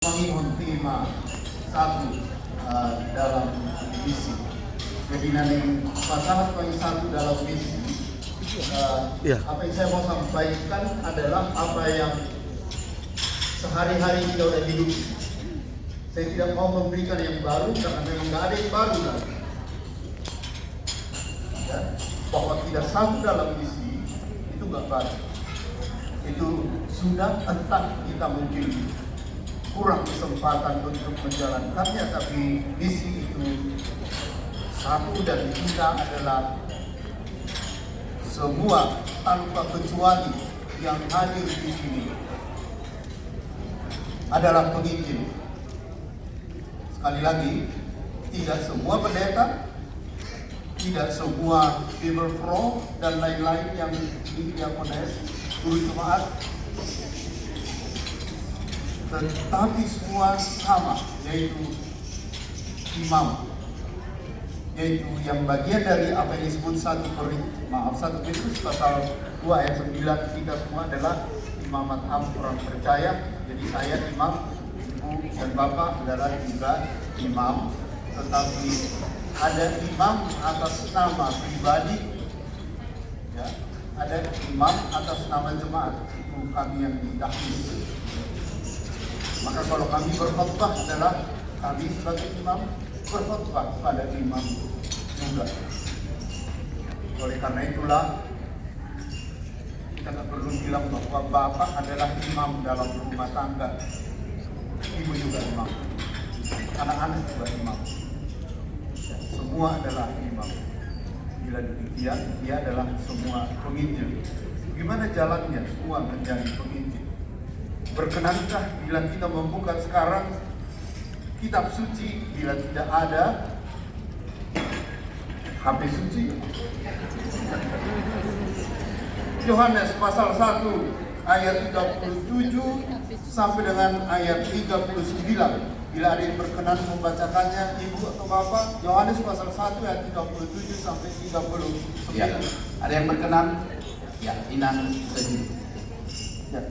Mengingat tema satu dalam misi. Jadi nanti masalah poin satu dalam misi. Apa yang saya mau sampaikan adalah apa yang sehari-hari kita udah hidup. Saya tidak mau memberikan yang baru karena memang nggak ada yang baru lagi. Ya, bahwa tidak satu dalam misi itu nggak baru. Itu sudah entah kita mungkin kurang kesempatan untuk menjalankannya, tapi misi itu satu dan kita adalah semua tanpa kecuali yang hadir di sini adalah penginjil. Sekali lagi, tidak semua pendeta, tidak semua Bible Pro dan lain-lain yang diakones, guru jemaat, tetapi semua sama, yaitu imam, yaitu yang bagian dari apa yang disebut 1 Petrus pasal 2 ayat 9. Kita semua adalah imamat orang percaya. Jadi saya imam, ibu dan bapak adalah juga imam, tetapi ada imam atas nama pribadi, ya, ada imam atas nama jemaat. Itu kami yang didahului. Maka kalau kami berkhotbah adalah kami sebagai imam berkhotbah pada imam juga. Oleh karena itulah kita tak perlu bilang bahwa bapak adalah imam dalam rumah tangga, ibu juga imam, anak-anak juga imam, semua adalah imam. Bila demikian, dia adalah semua penginjil. Gimana jalannya semua menjadi penginjil? Berkenankah bila kita membuka sekarang kitab suci, bila tidak ada HP suci? Yohanes pasal 1 ayat 37 sampai dengan ayat 39. Bila ada yang berkenan membacakannya, ibu atau bapak, Yohanes pasal 1 ayat 37 sampai 39. Ya, ada yang berkenan? Ya, Inan sendiri. Ya.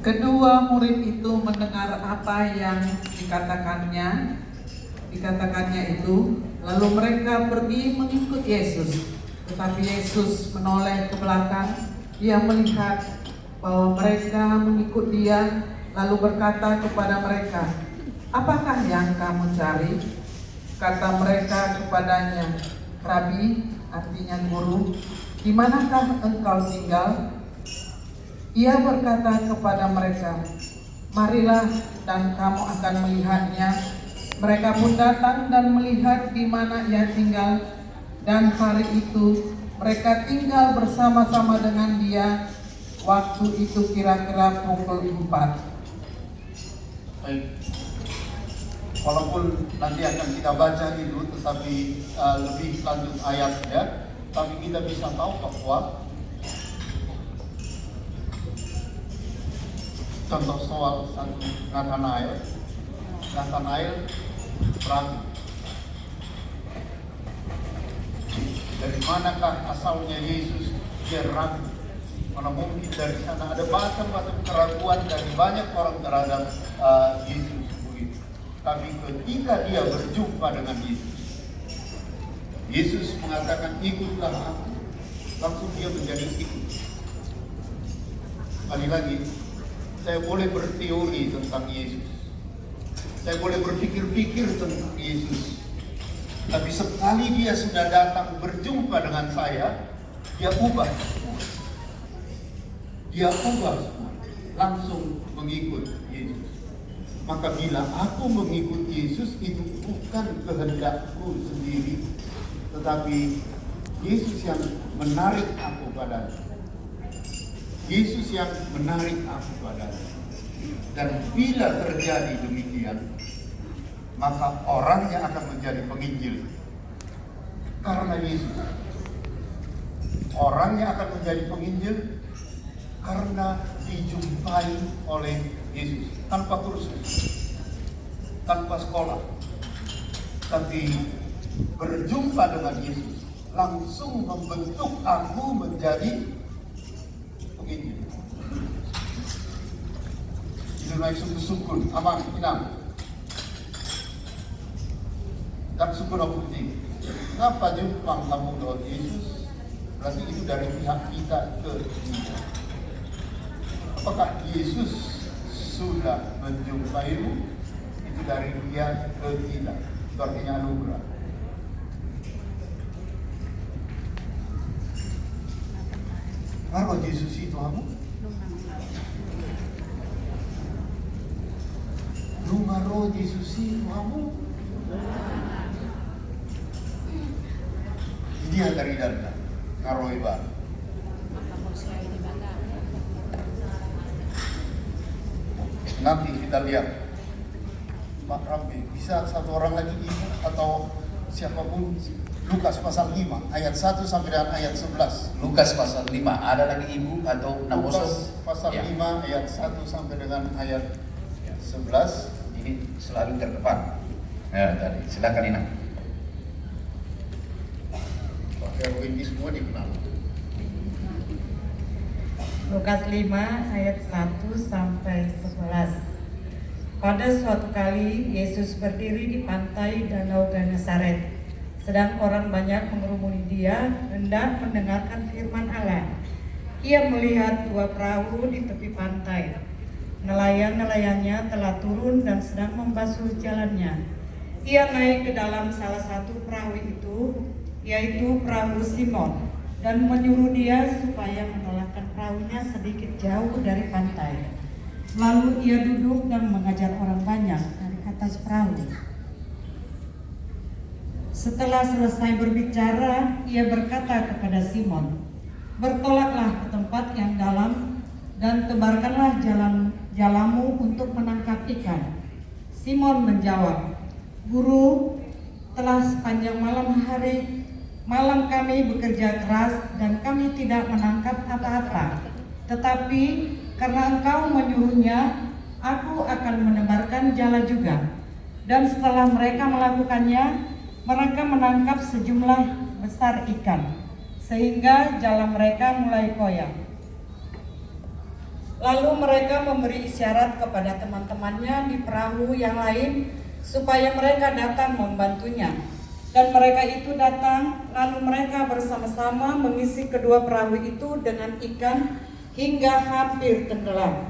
Kedua murid itu mendengar apa yang dikatakannya itu, lalu mereka pergi mengikut Yesus. Tetapi Yesus menoleh ke belakang, dia melihat bahwa mereka mengikut dia, lalu berkata kepada mereka, "Apakah yang kamu cari?" Kata mereka kepadanya, "Rabi," artinya guru, "di manakah engkau tinggal?" Ia berkata kepada mereka, "Marilah dan kamu akan melihatnya." Mereka pun datang dan melihat di mana ia tinggal, dan hari itu mereka tinggal bersama-sama dengan dia. Waktu itu kira-kira pukul 4. Baik. Walaupun nanti akan kita baca itu, tetapi lebih lanjut ayat ya, tapi kita bisa tahu bahwa contoh soal Nathanael ragu. Dari manakah asalnya Yesus? Dia ragu. Mana mungkin dari sana ada macam-macam keraguan dari banyak orang terhadap Yesus begitu. Tapi ketika dia berjumpa dengan Yesus mengatakan, "Ikutlah aku." Langsung dia menjadi ikut. Sekali lagi, saya boleh berteori tentang Yesus, saya boleh berpikir-pikir tentang Yesus, tapi sekali dia sudah datang berjumpa dengan saya, dia ubah semua. Dia ubah semua, langsung mengikut Yesus. Maka bila aku mengikut Yesus, itu bukan kehendakku sendiri, tetapi Yesus yang menarik aku padanya. Yesus yang menarik aku padanya. Dan bila terjadi demikian, maka orangnya akan menjadi penginjil. Karena Yesus. Orangnya akan menjadi penginjil karena dijumpai oleh Yesus. Tanpa kursus, tanpa sekolah, tapi berjumpa dengan Yesus langsung membentuk aku menjadi penginjil. Junai sukun amang inang. Dan sukun aku penting. Kenapa jumpang kamu doa Yesus? Berarti itu dari pihak kita ke dia. Apakah Yesus sudah menjumpaimu? Itu dari dia ke kita. Itu artinya anugerah. Kalau Yesus itu kamu? Rumah roh Yesus itu kamu? Dia dari dana, ngaroi bar. Nanti kita lihat, Pak Rambi, bisa satu orang lagi ibu atau siapapun. Lukas pasal 5 ayat 1 sampai dengan ayat 11. Lukas pasal 5, ada lagi ibu atau naboso? Lukas pasal Ya. 5 ayat 1 sampai dengan ayat 11. Ini selalu terdepan. Ya, tadi. Silakan Ina. Pakai ini semua dikenal. Lukas 5 ayat 1 sampai 11. Pada suatu kali Yesus berdiri di pantai Danau Genesaret. Sedang orang banyak mengerumuni dia hendak mendengarkan firman Allah. Ia melihat dua perahu di tepi pantai. Nelayan-nelayannya telah turun dan sedang membasuh jalannya. Ia naik ke dalam salah satu perahu itu, yaitu perahu Simon, dan menyuruh dia supaya menolakkan perahunya sedikit jauh dari pantai. Lalu ia duduk dan mengajar orang banyak dari atas perahu. Setelah selesai berbicara, ia berkata kepada Simon, "Bertolaklah ke tempat yang dalam dan tebarkanlah jalamu untuk menangkap ikan." Simon menjawab, "Guru, telah sepanjang malam kami bekerja keras dan kami tidak menangkap apa-apa. Tetapi karena engkau menyuruhnya, aku akan menebarkan jala juga." Dan setelah mereka melakukannya, mereka menangkap sejumlah besar ikan, sehingga jala mereka mulai koyak. Lalu mereka memberi isyarat kepada teman-temannya di perahu yang lain supaya mereka datang membantunya. Dan mereka itu datang, lalu mereka bersama-sama mengisi kedua perahu itu dengan ikan hingga hampir tenggelam.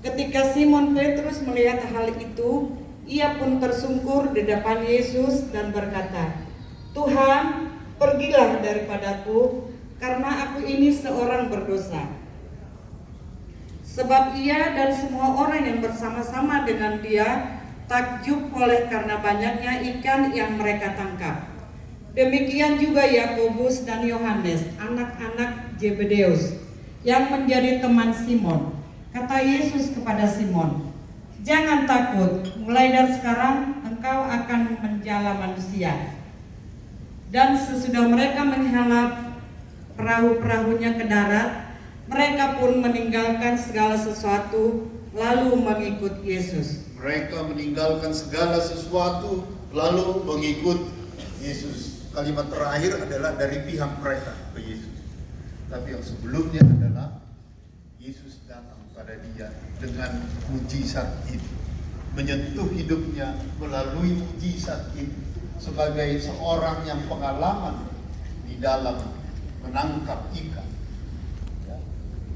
Ketika Simon Petrus melihat hal itu, ia pun tersungkur di depan Yesus dan berkata, "Tuhan, pergilah daripadaku, karena aku ini seorang berdosa." Sebab ia dan semua orang yang bersama-sama dengan dia takjub oleh karena banyaknya ikan yang mereka tangkap. Demikian juga Yakobus dan Yohanes, anak-anak Zebedeus, yang menjadi teman Simon. Kata Yesus kepada Simon, "Jangan takut, mulai dari sekarang engkau akan menjala manusia." Dan sesudah mereka menghelap perahu-perahunya ke darat, mereka pun meninggalkan segala sesuatu lalu mengikut Yesus. Mereka meninggalkan segala sesuatu lalu mengikut Yesus. Kalimat terakhir adalah dari pihak mereka ke Yesus. Tapi yang sebelumnya adalah Yesus datang pada dia dengan mujizat itu, menyentuh hidupnya melalui mujizat itu sebagai seorang yang pengalaman di dalam menangkap ikan, ya,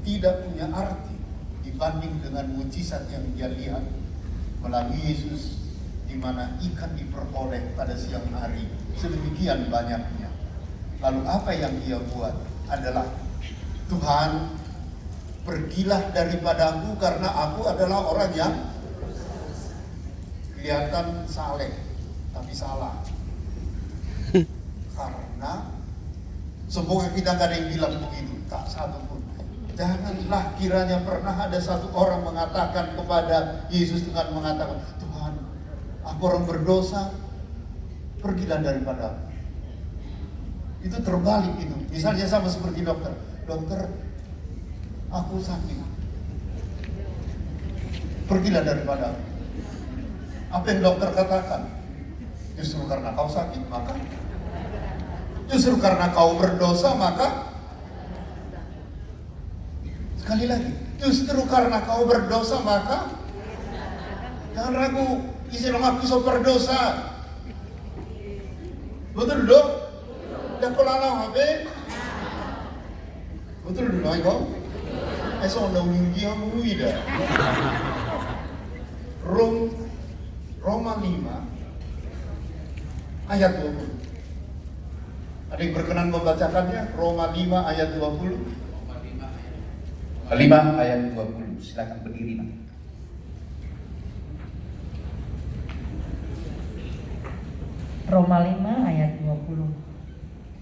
tidak punya arti dibanding dengan mujizat yang dia lihat melalui Yesus, di mana ikan diperoleh pada siang hari sedemikian banyaknya. Lalu apa yang dia buat adalah, "Tuhan, pergilah daripadaku karena aku adalah orang yang kelihatan saleh tapi salah." Karena semoga kita gak ada yang bilang begitu, tak satu pun. Janganlah kiranya pernah ada satu orang mengatakan kepada Yesus dengan mengatakan, "Tuhan, aku orang berdosa, pergilah daripada aku." Itu terbalik itu. Misalnya sama seperti dokter, "Dokter, aku sakit, pergilah daripada aku." Apa yang dokter katakan? Justru karena kau sakit, maka justru karena kau berdosa, maka sekali lagi, justru karena kau berdosa, maka Jangan ragu, isi rumah kisah berdosa. Betul dong? Dah kolana habe. Betul dong, kau? Esok nak uji kamu ida. Roma 5 ayat 20. Ada yang berkenan membacakannya? Roma 5 ayat 20. 5 ayat 20. Silakan berdiri, Pak. Roma 5 ayat 20.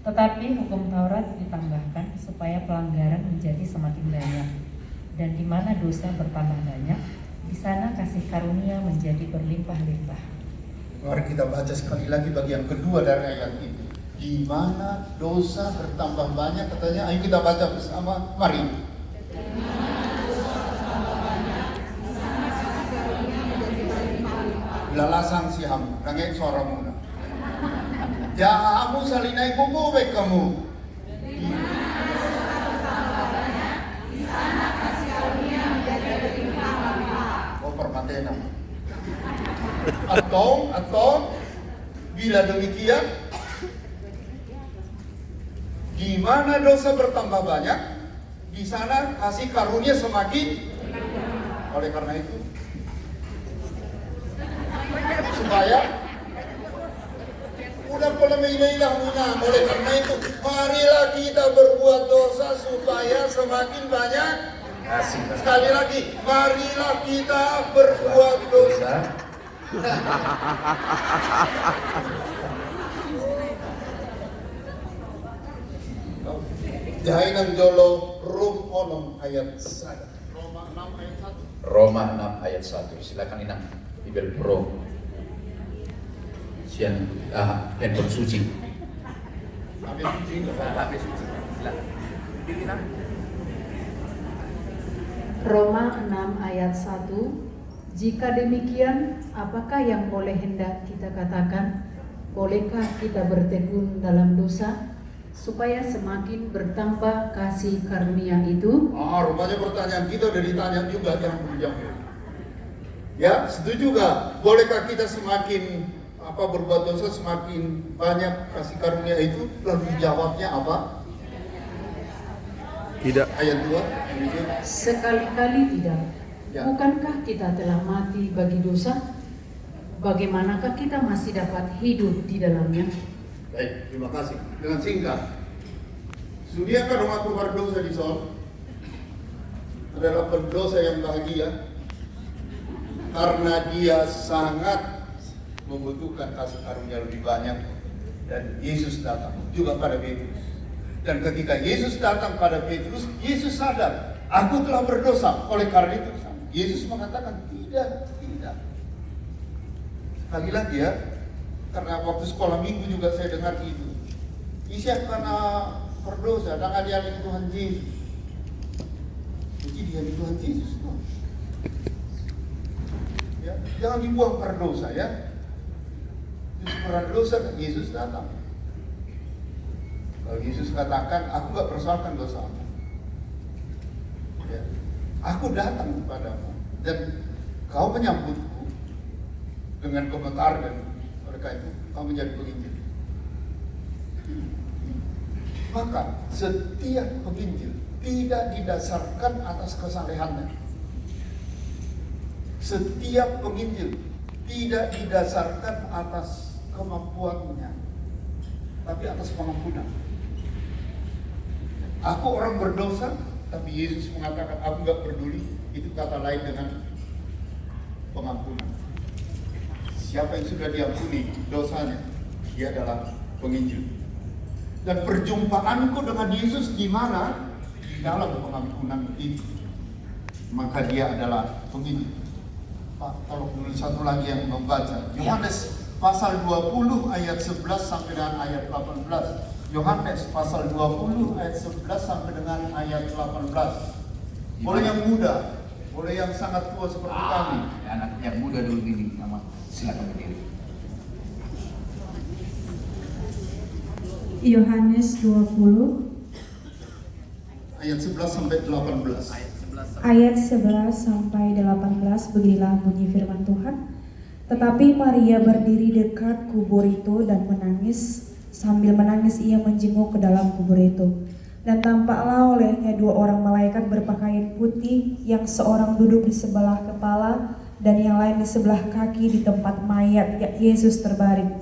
Tetapi hukum Taurat ditambahkan supaya pelanggaran menjadi semakin banyak. Dan di mana dosa bertambah banyak, di sana kasih karunia menjadi berlimpah-limpah. Mari kita baca sekali lagi bagian kedua dari ayat itu. Di mana dosa bertambah banyak, katanya, ayo kita baca bersama. Mari. Lalasan siham, nangek suara muna. Jahamu salinai bubu baik kamu. Oh permatena. Atau bila demikian, di mana dosa bertambah banyak, di sana kasih karunia semakin. Oleh karena itu, supaya udah pola meilah muna. Oleh karena itu, marilah kita berbuat dosa supaya semakin banyak. Sekali lagi, marilah kita berbuat dosa. Jahinan jolo rum onom ayat 1. Roma 6 ayat 1. Roma 6 ayat 1. Silakan Inang Bibel Pro. Sian handphone suci. Habis suci. Silakan. Berdiri, Inang. Roma 6 ayat 1. Jika demikian, apakah yang boleh hendak kita katakan? Bolehkah kita bertekun dalam dosa supaya semakin bertambah kasih karunia itu? Rupanya pertanyaan kita udah ditanya juga, jangan dijawab. Ya, setuju gak? Bolehkah kita semakin berbuat dosa semakin banyak kasih karunia itu? Lalu jawabnya apa? Tidak. Ayat 2. Sekali-kali tidak. Ya. Bukankah kita telah mati bagi dosa? Bagaimanakah kita masih dapat hidup di dalamnya? Baik, terima kasih. Dengan singkat, sediakan rumahku berdosa di Sol adalah pendosa yang bahagia karena dia sangat membutuhkan kasih karunia lebih banyak, dan Yesus datang juga pada Petrus. Dan ketika Yesus datang pada Petrus, Yesus sadar, aku telah berdosa. Oleh karena itu, Yesus mengatakan tidak. Sekali lagi ya, karena waktu sekolah minggu juga saya dengar itu. Isya karena berdosa dan adialin Tuhan Yesus. Jadi dia di Tuhan Yesus tuh. Ya, jangan dibuang berdosa ya. Justru berdosa Yesus datang. Kalau Yesus katakan, aku gak persoalkan dosamu. Ya, aku datang kepadamu dan kau menyambutku dengan komentar, dan mereka itu kau menjadi penginjil. Maka setiap penginjil tidak didasarkan atas kesalehannya. Setiap penginjil tidak didasarkan atas kemampuannya, tapi atas pengampunan. Aku orang berdosa, tapi Yesus mengatakan aku gak peduli. Itu kata lain dengan pengampunan. Siapa yang sudah diampuni dosanya, dia adalah penginjil. Dan perjumpaanku dengan Yesus di mana? Di dalam pengampunan itu. Maka dia adalah penginjil. Pak, tolong tulis satu lagi yang membaca. Yohanes pasal 20 ayat 11 sampai dengan ayat 18. Yohanes pasal 20 ayat 11 sampai dengan ayat 18. Boleh yang muda, boleh yang sangat tua seperti kami. Anak yang muda dulu ini, nama silakan berdiri. Yohanes 20 ayat 11 sampai 18. ayat 11 sampai 18, beginilah bunyi firman Tuhan. Tetapi Maria berdiri dekat kubur itu dan menangis. Sambil menangis ia menjenguk ke dalam kubur itu. Dan tampaklah olehnya 2 orang malaikat berpakaian putih, yang seorang duduk di sebelah kepala dan yang lain di sebelah kaki di tempat mayat Yesus terbaring.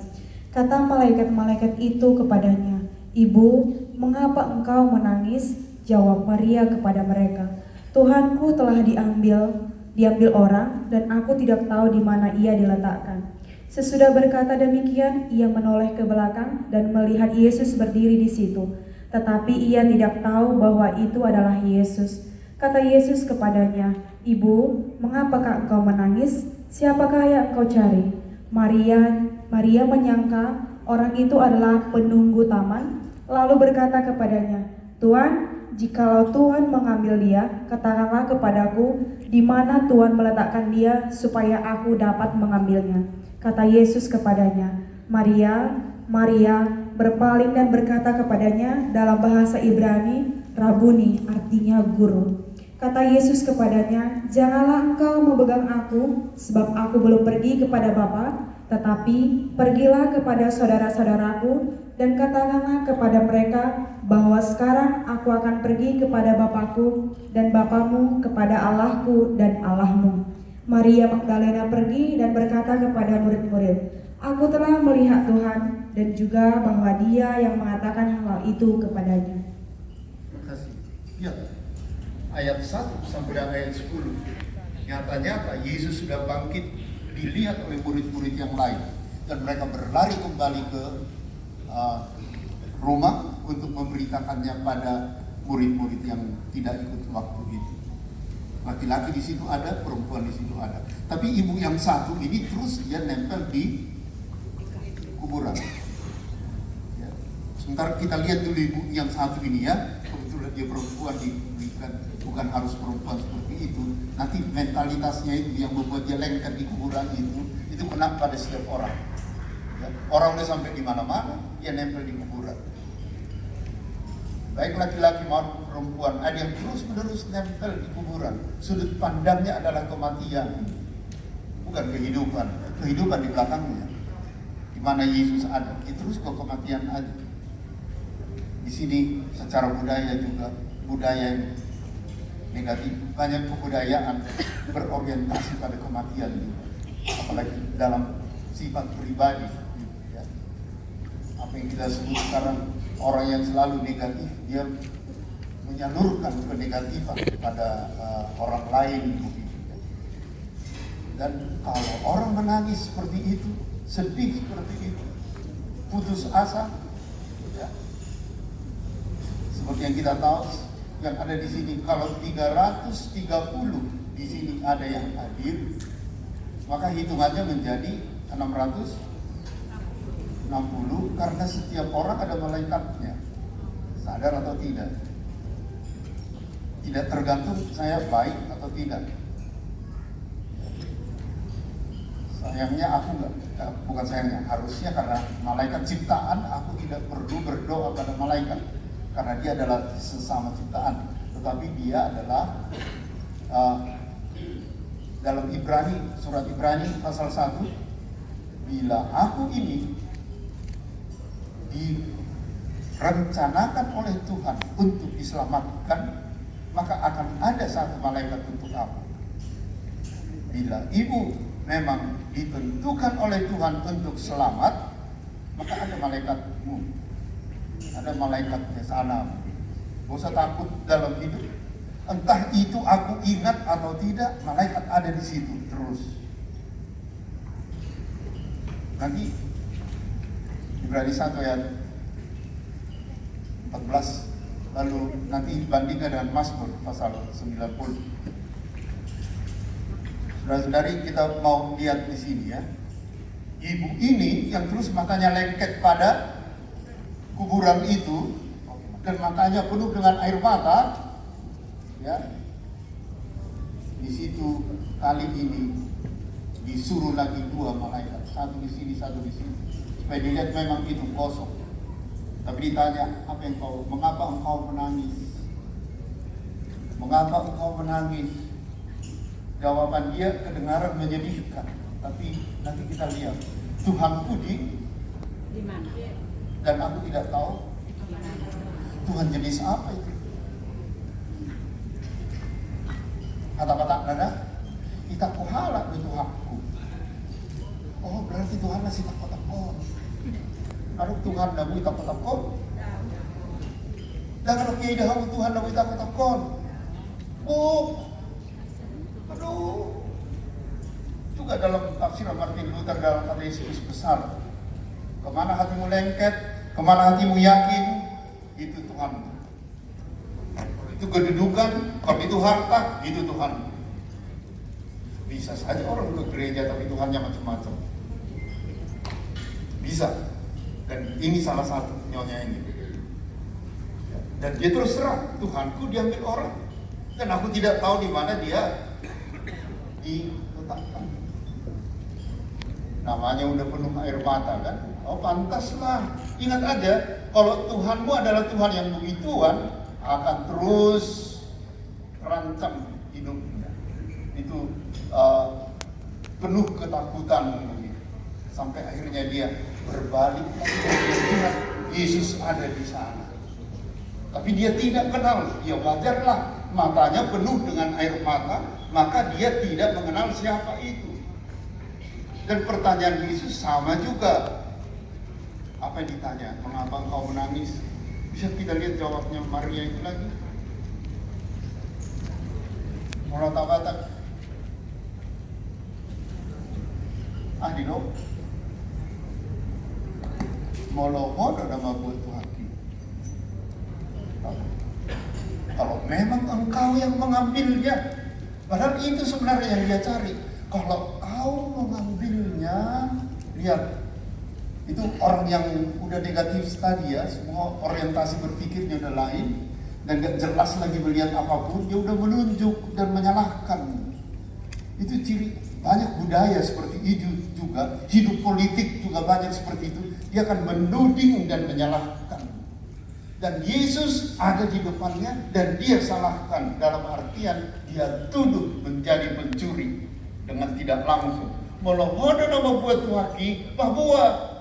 Kata malaikat-malaikat itu kepadanya, "Ibu, mengapa engkau menangis?" Jawab Maria kepada mereka, "Tuhanku telah diambil orang, dan aku tidak tahu di mana ia diletakkan." Sesudah berkata demikian, ia menoleh ke belakang dan melihat Yesus berdiri di situ. Tetapi ia tidak tahu bahwa itu adalah Yesus. Kata Yesus kepadanya, "Ibu, mengapakah engkau menangis? Siapakah yang engkau cari?" Maria menyangka orang itu adalah penunggu taman, lalu berkata kepadanya, "Tuan, jikalau Tuhan mengambil dia, katakanlah kepadaku di mana Tuhan meletakkan dia supaya aku dapat mengambilnya." Kata Yesus kepadanya, "Maria." Maria berpaling dan berkata kepadanya dalam bahasa Ibrani, "Rabuni," artinya guru. Kata Yesus kepadanya, "Janganlah engkau memegang aku, sebab aku belum pergi kepada Bapa, tetapi pergilah kepada saudara-saudaraku dan katakanlah kepada mereka bahwa sekarang aku akan pergi kepada Bapakku dan Bapamu, kepada Allahku dan Allahmu." Maria Magdalena pergi dan berkata kepada murid-murid, "Aku telah melihat Tuhan," dan juga bahwa Dia yang mengatakan hal itu kepadanya. Terima kasih. Ya, ayat 1 sampai dengan ayat 10. Nyata-nyata Yesus sudah bangkit, dilihat oleh murid-murid yang lain, dan mereka berlari kembali ke rumah untuk memberitakannya pada murid-murid yang tidak ikut waktu itu. Laki-laki di situ ada, perempuan di situ ada. Tapi ibu yang satu ini terus dia nempel di kuburan. Ya. Sementara kita lihat dulu ibu yang satu ini ya, kebetulan dia perempuan diberikan, bukan harus perempuan seperti itu. Nanti mentalitasnya itu yang membuat dia lengket di kuburan itu kena pada setiap orang. Ya. Orang udah sampai di mana-mana, dia nempel di kuburan. Baik laki-laki maupun perempuan, ada yang terus-menerus nempel di kuburan. Sudut pandangnya adalah kematian, bukan kehidupan. Kehidupan di belakangnya, di mana Yesus ada, itu terus ke kematian aja. Di sini secara budaya juga, budaya yang negatif, banyak kebudayaan berorientasi pada kematian juga. Apalagi dalam sifat pribadi. Ya. Apa yang kita sebut sekarang, orang yang selalu negatif, dia menyalurkan kenegatifan kepada orang lain. Dan kalau orang menangis seperti itu, sedih seperti itu, putus asa, ya. Seperti yang kita tahu, yang ada di sini, kalau 330 di sini ada yang hadir, maka hitungannya menjadi 660, karena setiap orang ada malaikatnya, sadar atau tidak. Tidak tergantung saya baik atau tidak. Sayangnya aku bukan sayangnya, harusnya karena malaikat ciptaan aku tidak perlu berdoa pada malaikat, karena dia adalah sesama ciptaan. Tetapi dia adalah dalam Ibrani, surat Ibrani pasal 1, bila aku ini direncanakan oleh Tuhan untuk diselamatkan, maka akan ada satu malaikat untuk aku. Bila ibu memang ditentukan oleh Tuhan untuk selamat, maka ada malaikatmu, ada malaikatnya sana. Gak usah takut dalam hidup. Entah itu aku ingat atau tidak, malaikat ada di situ terus. Nanti Ibrani 1 ayat 14, lalu nanti bandingkan dengan Mazmur pasal 90. Saudara-saudari, kita mau lihat di sini ya. Ibu ini yang terus matanya lengket pada kuburan itu, dan matanya penuh dengan air mata, ya. Di situ kali ini disuruh lagi 2 malaikat, satu di sini, satu di sini, supaya dilihat memang itu kosong. Tapi ditanya, mengapa engkau menangis? Mengapa engkau menangis? Jawaban dia kedengaran menyedihkan. Tapi nanti kita lihat Tuhanku di mana? dan aku tidak tahu Tuhan jenis apa itu. Kata-kata nada, kita kuhala di Tuhanku. Oh, berarti Tuhan masih takut-takut. Kalau Tuhan nabu takut-takut. Dan kalau kiai dah Tuhan nabu takut-takut. Aduh. Juga dalam tafsir Martin Luther dalam katekismus besar. Kemana hatimu lengket, kemana hatimu yakin, itu Tuhan. Itu kedudukan, kalau itu harta, itu Tuhan. Bisa saja orang ke gereja tapi Tuhannya macam-macam. Bisa. Dan ini salah satu nyonya ini. Dan dia terus terang, Tuhanku diambil orang. Dan aku tidak tahu di mana dia diletakkan. Namanya udah penuh air mata kan? Oh pantaslah. Ingat aja, kalau Tuhanmu adalah Tuhan yang begituan, akan terus terancam hidupnya. Itu penuh ketakutan mungkin. Sampai akhirnya dia berbalik melihat Yesus ada di sana. Tapi dia tidak kenal. Ya wajarlah, matanya penuh dengan air mata, maka dia tidak mengenal siapa itu. Dan pertanyaan Yesus sama juga. Apa yang ditanya? Mengapa engkau menangis? Bisa kita lihat jawabnya Maria itu lagi. Mulai tabatak. Dino. Moloho ada buat Tuhan. Kalau memang engkau yang mengambilnya, padahal itu sebenarnya yang dia cari. Kalau kau mengambilnya, lihat, itu orang yang udah negatif tadi ya, semua orientasi berpikirnya udah lain dan gak jelas lagi melihat apapun, dia udah menunjuk dan menyalahkan. Itu ciri banyak budaya seperti itu juga, hidup politik juga banyak seperti itu. Dia akan menuding dan menyalahkan. Dan Yesus ada di depannya dan dia salahkan, dalam artian dia tuduh menjadi pencuri dengan tidak langsung. Molohoda nama buat tuhaki bahwa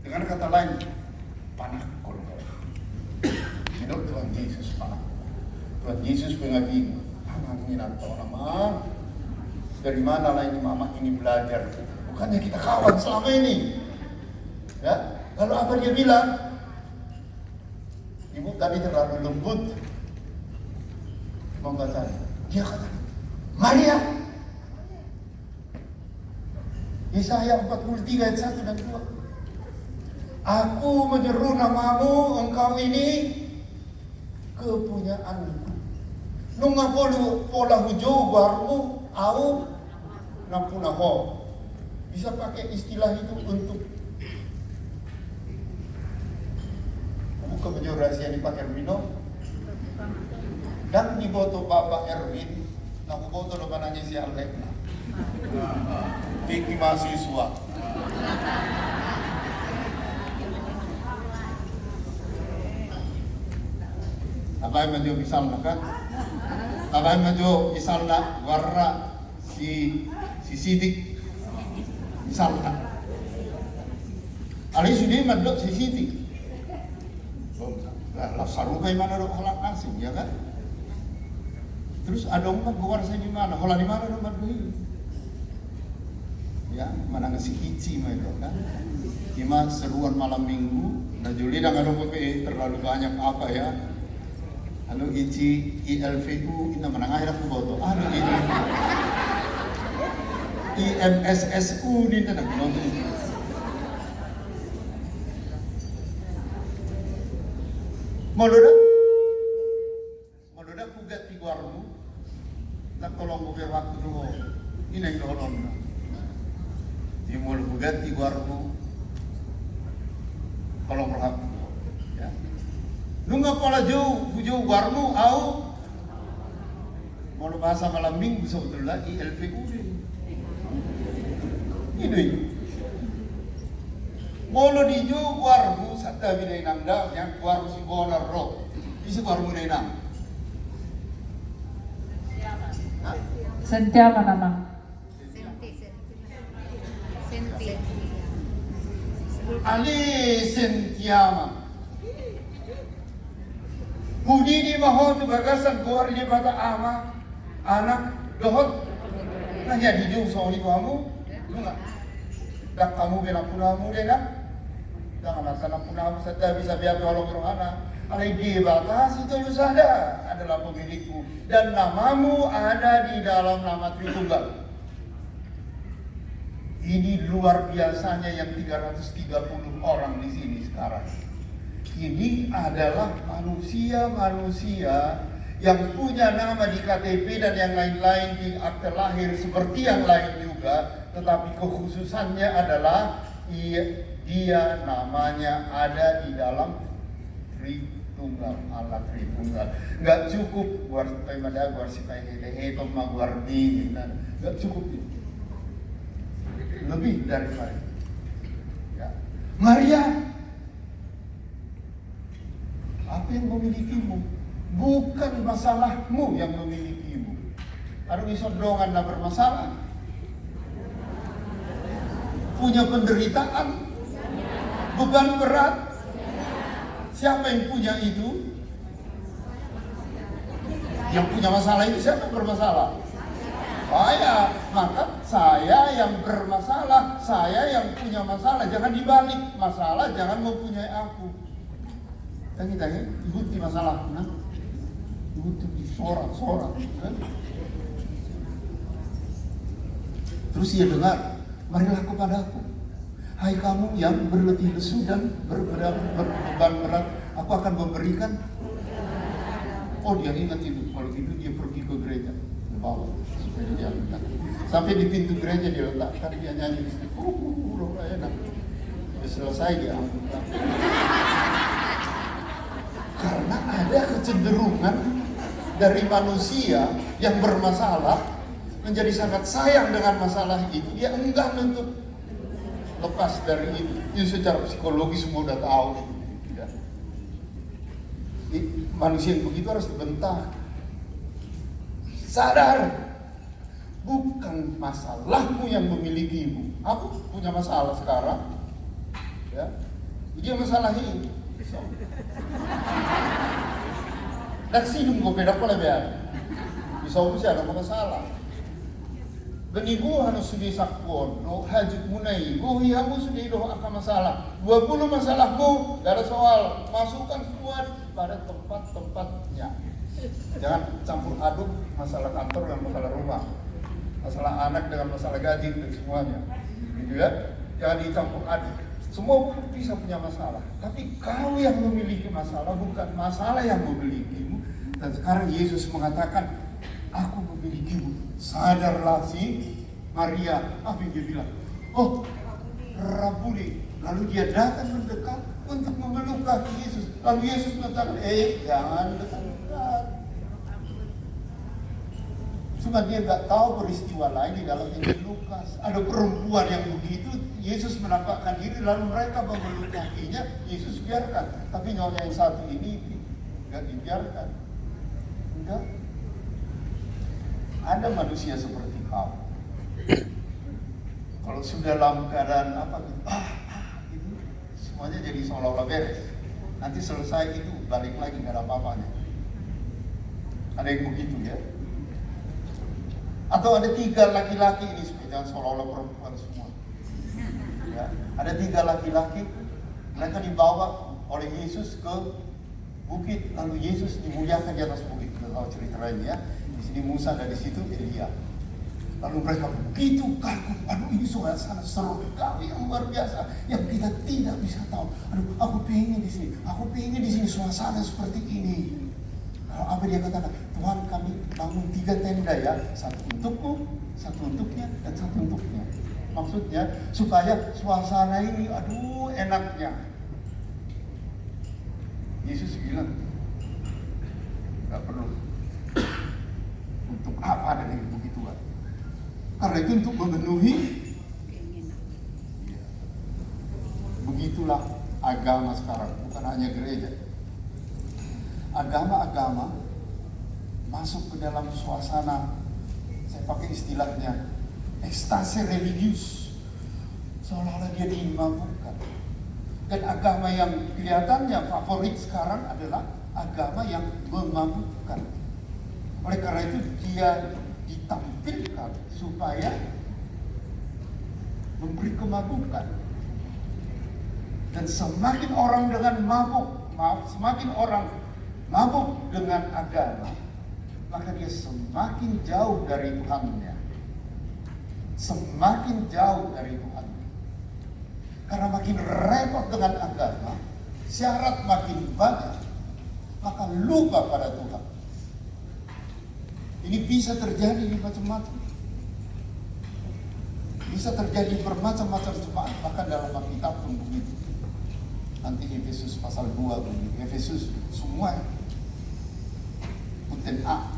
dengan kata lain panakul. Hidup Tuhan Yesus panakul. Tuhan Yesus mengatakan, "Angin atau nama dari mana lah ini mama ini belajar? Bukannya kita kawan selama ini." Ya, lalu apa dia bilang? Ibu tadi terlalu lembut. Mau kata, dia kata, Maria. Yesaya 43 ayat 1 dan 2. Aku menyeru namamu, engkau ini kepunyaanku. Nunga pola hujau baru au nampunaho. Bisa pakai istilah itu untuk buka baju rahasia di Pak Erwino dan di foto Bapak Erwin, aku foto depannya si Alek. Tiki mahasiswa. Apa yang maju misalnya kan? Apa yang maju misalnya warna si Sidik misalnya. Ali sudah mandok si Sidik. Lah sarupai mana do halak nasi ya kan? Terus ada umat gowar saya di mana? Hola di mana umat gue? Ya, mana ngasih ici main kan? Ima seruan malam minggu, nah Juli dah ada terlalu banyak apa ya? Halo ici ILVU ina menang akhir aku boto. Halo ini IMSSU ni tanah nonton. Moloda pugat ti guarmu nak tolong buka waktu dulu ini yang dohon di mul pugat ti guarmu kalau berhak ya nunga pala jauh guarmu au mau bahasa malam minggu sebetulnya ILVU ini molo di jo warmu sadda binay nangda yang warmu si bonar ro bisa warmu nay nang Sentiapa nama? Alisen tiama. Budi di mahal tu bagasan keluar di mata ama anak dohot. Nah jadi jauh soal kamu, enggak. Dak kamu bela punamu deh nak. Jangan laksana punamu saja bisa biar tolong rohana. Alai dia batas itu lu sadar adalah pemilikku dan namamu ada di dalam nama Tritunggal. Ini luar biasanya yang 330 orang di sini sekarang. Ini adalah manusia-manusia yang punya nama di KTP dan yang lain-lain di akte lahir seperti yang lain juga, tetapi kekhususannya adalah dia namanya ada di dalam Tritunggal, Allah Tritunggal. Nggak cukup buat pemada buat si hehehe pemma guardi, nggak cukup itu. Lebih daripada ya. Maria, apa yang memilikimu? Bukan masalahmu yang memilikimu. Ada isodongan na bermasalah. Punya penderitaan, beban berat. Siapa yang punya itu? Yang punya masalah itu siapa yang bermasalah? Saya, maka saya yang bermasalah, saya yang punya masalah. Jangan dibalik, masalah jangan mempunyai aku. Dan kita ya, ikuti masalah, nah, ikuti sorak-sorak, kan? Terus ia dengar, marilah kepadaku, hai kamu yang berletih lesu dan berbeban berat, aku akan memberikan. Oh dia ingat itu, kalau gitu dia pergi ke gereja, bawa supaya dia angkat. Sampai di pintu gereja dia letakkan, dia nyanyi di situ, roh enak. Sudah selesai dia angkat. Karena ada kecenderungan dari manusia yang bermasalah menjadi sangat sayang dengan masalah itu, dia enggan untuk lepas dari itu. Itu secara psikologis semua udah tahu. Ya. Manusia yang begitu harus dibentak. Sadar, bukan masalahmu yang memilikimu. Aku punya masalah sekarang. Ya, dia masalah ini. Dan sidung ko beda pala biar. Bisa siya ada masalah. Benigo harus sudah sakpon, no hajuk munai, hihamu sudah itu akan masalah. 20 masalahmu, gak ada soal, masukkan semua pada tempat-tempatnya. Jangan campur aduk masalah kantor dengan masalah rumah, masalah anak dengan masalah gaji dan semuanya, gitu ya. Jangan dicampur aduk. Semua bisa punya masalah, tapi kau yang memiliki masalah, bukan masalah yang memilikimu. Dan sekarang Yesus mengatakan, aku memilikimu. Sadarlah si Maria. Apa yang dia bilang? Oh, Rabuni. Lalu dia datang mendekat untuk memeluk kaki Yesus. Lalu Yesus mengatakan, jangan dekat-dekat. Cuma dia nggak tahu peristiwa lain di dalam Injil Lukas. Ada perempuan yang begitu, Yesus menampakkan diri, lalu mereka memeluk kakinya, Yesus biarkan. Tapi nyonya yang satu ini nggak dibiarkan. Enggak. Ada manusia seperti kau. Kalau sudah dalam keadaan apa gitu, gitu, semuanya jadi seolah-olah beres. Nanti selesai itu balik lagi nggak ada apa-apanya. Ada yang begitu ya. Atau ada 3 laki-laki ini, jangan seolah-olah perempuan semua. Ya, ada 3 laki-laki, mereka dibawa oleh Yesus ke bukit, lalu Yesus dimuliakan di atas bukit. Kita tahu cerita lainnya. Di sini Musa dan di situ Elia. Lalu mereka begitu kagum, aduh ini suasana seru sekali yang luar biasa, yang kita tidak bisa tahu. Aduh, aku pengen di sini suasana seperti ini. Lalu apa dia katakan? Tuhan, kami bangun 3 tenda ya, satu untukku, satu untuknya, dan satu untuknya. Maksudnya supaya suasana ini, aduh enaknya. Yesus bilang, gak perlu. Untuk apa ada yang begituan? Karena itu untuk memenuhi. Begitulah agama sekarang, bukan hanya gereja. Agama-agama masuk ke dalam suasana, saya pakai istilahnya ekstase religius. seolah-olah dia dimabukkan. Dan agama yang kelihatannya favorit sekarang adalah agama yang memabukkan. Oleh karena itu dia ditampilkan supaya memberi kemabukan. Dan semakin orang semakin orang mabuk dengan agama, maka dia semakin jauh dari Tuhannya. Semakin jauh dari Tuhan. Karena makin repot dengan agama, syarat makin banyak, maka lupa pada Tuhan. Ini bisa terjadi di macam-macam. Bisa terjadi bermacam-macam jemaat, bahkan dalam Alkitab pun begitu. Nanti Efesus pasal 2 begitu. Efesus semua punten A.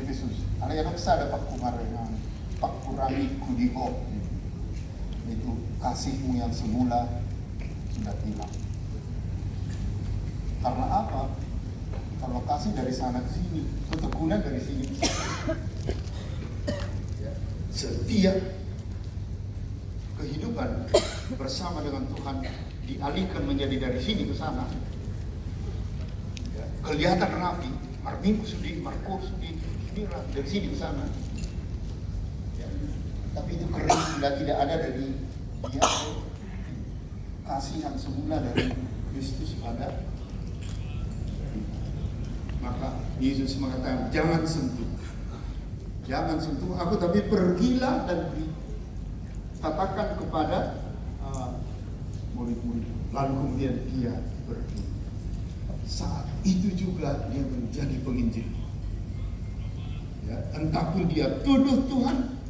Efesus. Ala yang ada Pak Kumarengan, Pak Kurami Kudiho. Itu kasihmu yang semula sudah hilang. Karena apa? Kalau kasih dari sana ke sini, ketekunan dari sini ke sana. Setiap kehidupan bersama dengan Tuhan dialihkan menjadi dari sini ke sana. Kelihatan rapi, Marminggu sudi, Marko sudi, ini dari sini ke sana. Tapi itu kering, sudah tidak ada dari dia kasih yang semula dari Kristus pada. Maka Yesus mengatakan, jangan sentuh aku, tapi pergilah dan katakan kepada murid-murid. Lalu kemudian dia pergi. Saat itu juga dia menjadi penginjil. Ya, entahpun dia tuduh Tuhan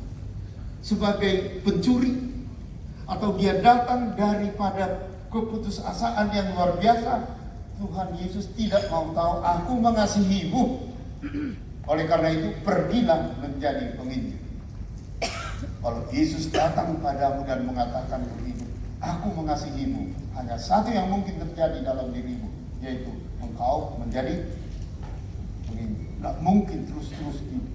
sebagai pencuri, atau dia datang daripada keputusasaan yang luar biasa, Tuhan Yesus tidak mau tahu. Aku mengasihimu, oleh karena itu pergilah menjadi penginjil. Kalau Yesus datang padamu dan mengatakan begitu, aku mengasihimu, hanya satu yang mungkin terjadi dalam dirimu, yaitu engkau menjadi penginjil. Tidak mungkin terus-terus hidup.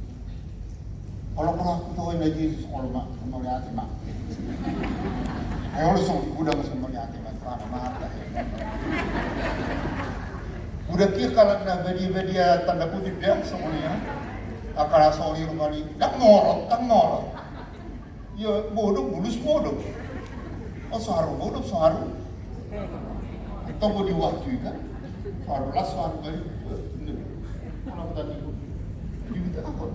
Kalau aku tahu ini Yesus, kalau melihat mak, ayo langsung udah masuk melihat mak, mata. Udah kira kalau dia tanda kutip dia semuanya, akal sorry rumah ini, tak ngorok. Ya bodoh, mulus bodoh. Oh suara bodoh, suara. Atau mau diwaktu kan? Suara kali. Kalau tadi diminta apa?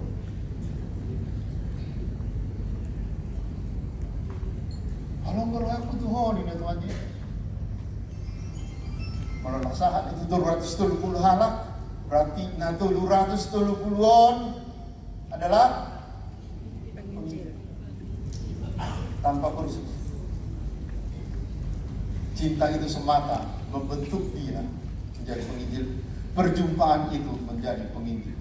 Kalau berlaku Tuhan ini teman-teman. Kalau saat itu 230 halak, berarti 230-on adalah penginjil tanpa kursus. Cinta itu semata membentuk dia menjadi penginjil. Perjumpaan itu menjadi penginjil.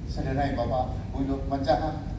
Saudara Bapak, untuk mencatat